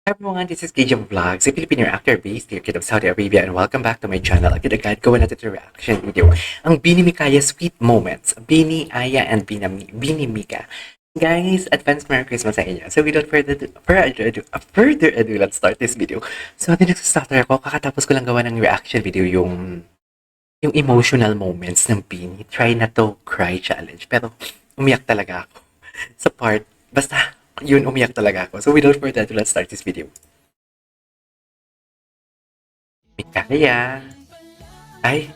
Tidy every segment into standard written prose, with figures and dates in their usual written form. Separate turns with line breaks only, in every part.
Hi everyone, this is Gage Vlogs, a Filipino actor based here of Saudi Arabia, and welcome back to my channel. Agad-agad gawa natin ito reaction video. Ang Bini Mikaya Sweet Moments, Bini, Aya, and Bini Mika. Guys, advance Merry Christmas sa inyo. So without further ado, let's start this video. So nagsastutter ako, kakatapos ko lang gawa ng reaction video yung emotional moments ng Bini. Try not to cry challenge. Pero umiyak talaga ako sa part. Basta yun, umiyak talaga ako. So without further ado, let's start this video. Mikaya. Ay.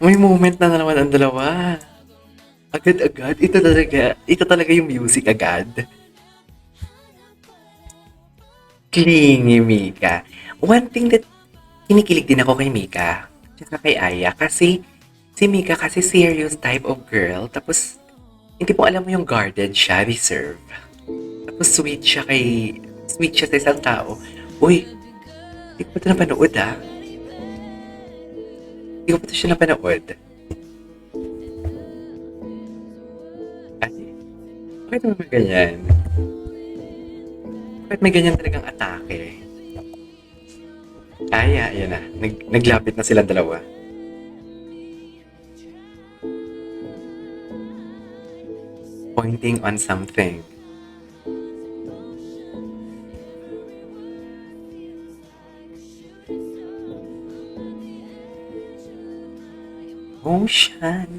May moment na naman ang dalawa. Agad-agad. Ito talaga yung music agad. Clingy Mika. One thing that kinikilig din ako kay Mika, tsaka kay Aya, kasi si Mika kasi serious type of girl, tapos hindi mo alam mo yung guarded siya, reserve. Tapos sweet siya sa isang tao. Uy, hindi ko pa ito napanood ah. Hindi ko pa ito siya napanood. Ay, bakit naman may ganyan? Bakit may ganyan talagang atake? Ay, ayan na. Naglapit na silang dalawa. Pointing on something. Ocean.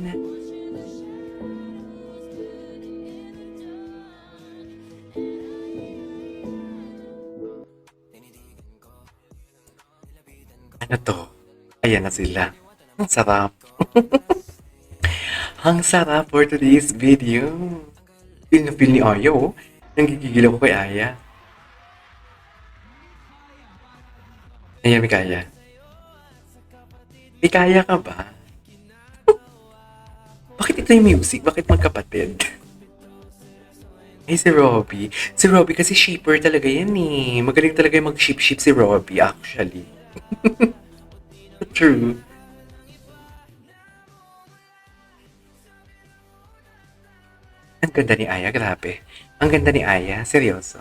Ano to? Ayan na sila. Ang sarap. Ang sarap for today's video. Feel na feel ni Aya, oh. Nanggigigil ako kay Aya. Ayan, Mikaya. Mikaya ka ba? Bakit ito yung music? Bakit magkapatid? Ay, si Robbie. Si Robbie kasi shipper talaga yan eh. Magaling talaga yung mag-ship-ship si Robbie, actually. True. Ang ganda ni Aya, grabe. Ang ganda ni Aya, seryoso.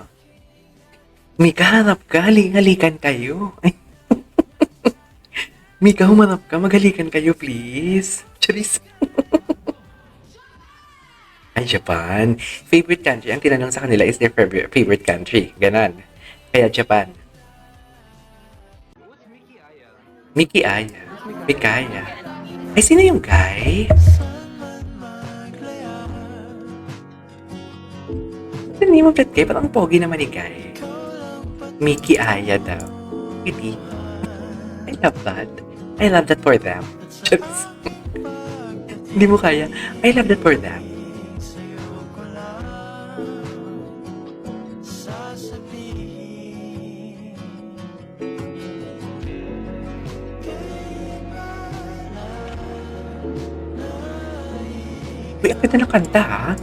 Mika, harap ka, halikan kayo. Ay. Mika, humarap ka, maghalikan kayo, please. Charis. Ay, Japan. Favorite country. Ang tinanong sa kanila is their favorite country. Ganon. Kaya Japan. Miki Aya. Mikaya. Ay, sino yung guy? Ano name of that guy? Parang pogi naman ni guy. Miki Aya daw. Hindi. I love that. I love that for them. Just. Hindi mo kaya. I love that for them. Uy, ang ganda ng kanta ha.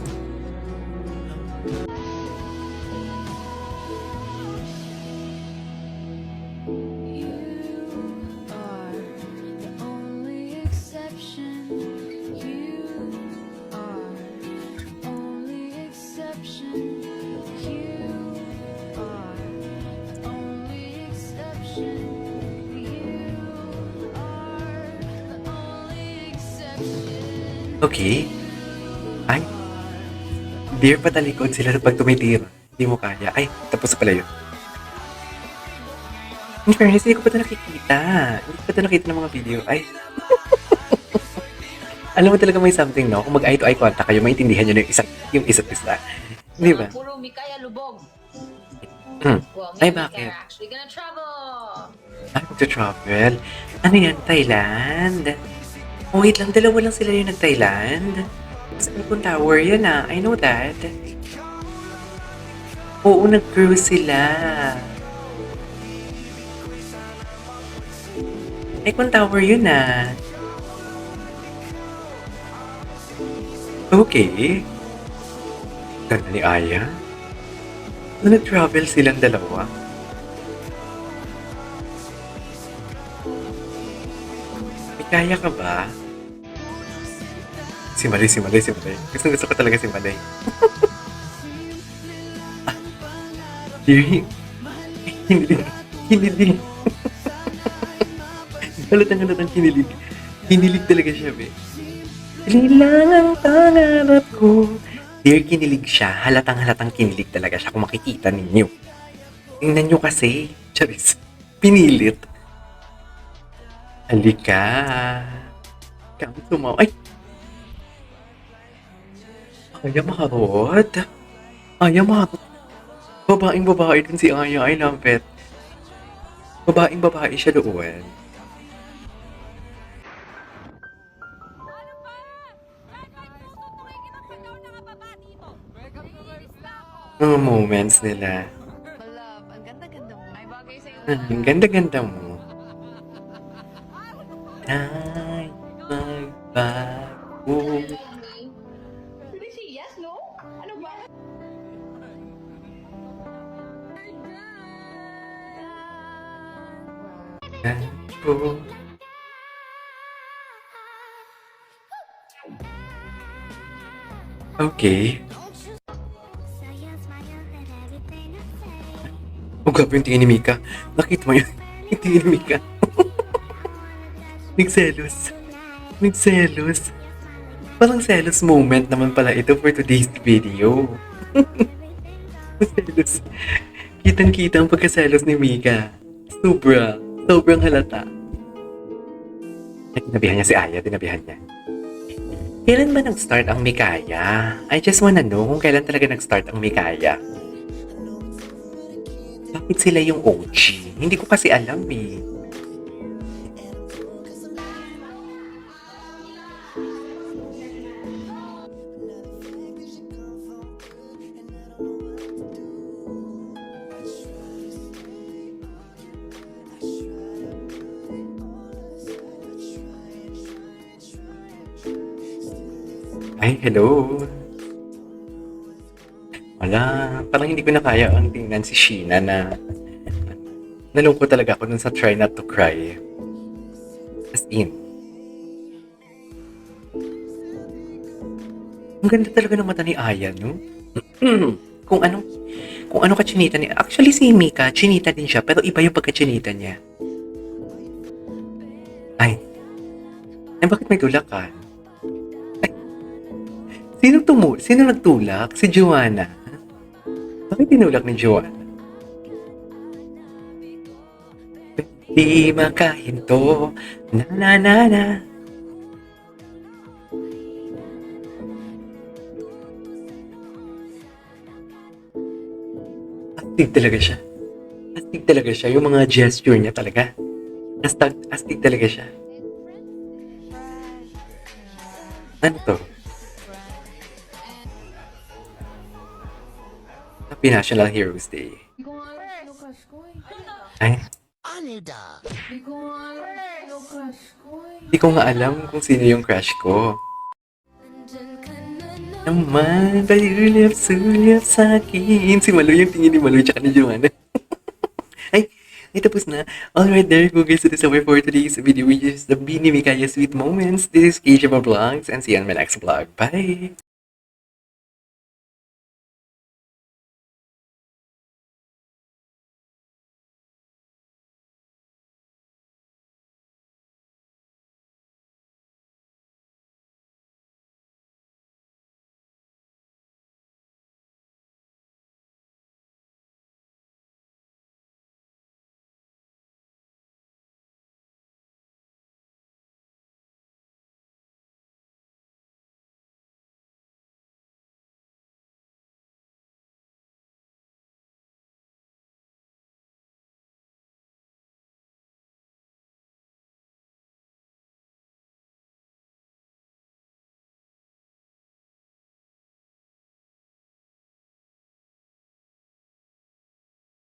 Okay. Ay. Dear patalikod sila pag tumitira. Hindi mo kaya. Ay, tapos pala yun. In fairness, hindi ko pa ito nakikita. Hindi ko pa ito nakita ng mga video. Ay. Alam mo talaga may something, no? Kung mag-eye to eye contact kayo, maintindihan nyo na yung isa't isa. Di ba?
Puro Mikaya lubog. Well,
Ay,
maybe
bakit?
they're actually gonna travel.
Ay, magta-travel. Ano yan? Thailand? Oh, wait lang. Dalawa lang sila yung nag-Thailand. Sa Icon Tower yan ah. I know that. Oo, nag-cruise sila. Icon Tower yun ah. Okay. Ganda ni Aya. Nag-travel silang dalawa. May kaya ka ba? Si Malay. Gusto ko talaga si Malay. Dear, kinilig. Kinilig. Halatang kinilig. Kinilig talaga siya, be. Ilang ang pangarap ko. Dear, kinilig siya. Halatang kinilig talaga siya kung makikita ninyo. Tingnan nyo kasi. Charis. Pinilit. Halika. Kami tumaw. Ay! Aya makarot. Aya makarot. Babaeng babae dun si Aya. I love it. Babaeng babae siya doon. Mga moments nila.
Love, ang ganda-ganda mo. Ay, bagay sa'yo.
Ang ganda-ganda mo. Ay, magbago.
Hindi si Yes, no? Ano ba?
Ako. Okay. Oh, grabe yung tingin ni Mika. Nakita mo yun? Yung tingin ni Mika. Nagselos. Nagselos. Parang selos moment naman pala ito for today's video. Selos. Kitang-kita ang pagkaselos ni Mika. Sobrang halata. Ay, tinabihan niya si Aya, tinabihan niya. Kailan ba nag-start ang Mikaya? I just wanna know kung kailan talaga nag-start ang Mikaya. Bakit sila yung OG? Hindi ko kasi alam eh. Ay, hello. Wala, parang hindi ko na kaya ang tingnan si Sheena na nalungkot talaga ako dun sa Try Not to Cry. As in. Ang ganda talaga ng mata ni Aya, no? kung ano ka chinita niya. Actually, si Mika, chinita din siya, pero iba yung pagka-chinita niya. Ay, bakit may tulakan? Sino nagtulak? Si Joanna. Bakit tinulak ni Joanna? Di makahinto. Na. Astig talaga siya. Astig talaga siya. Yung mga gesture niya talaga. Astig talaga siya. Ano to? Happy National Heroes Day.
Hindi ko nga alam sino crush ko eh.
Ay,
Hindi ko nga alam sino crush ko eh.
di ko nga alam kung sino yung crush ko. Naman, sulyap sa akin. Si Malu yung tingin ni Malu tsaka ni Joanna. Ay tapos na. Alright, there you go guys. It is over for today's video, which is the Bini Mikaya Sweet Moments. This is Keisha Vlogs and see you on my next vlog. Bye!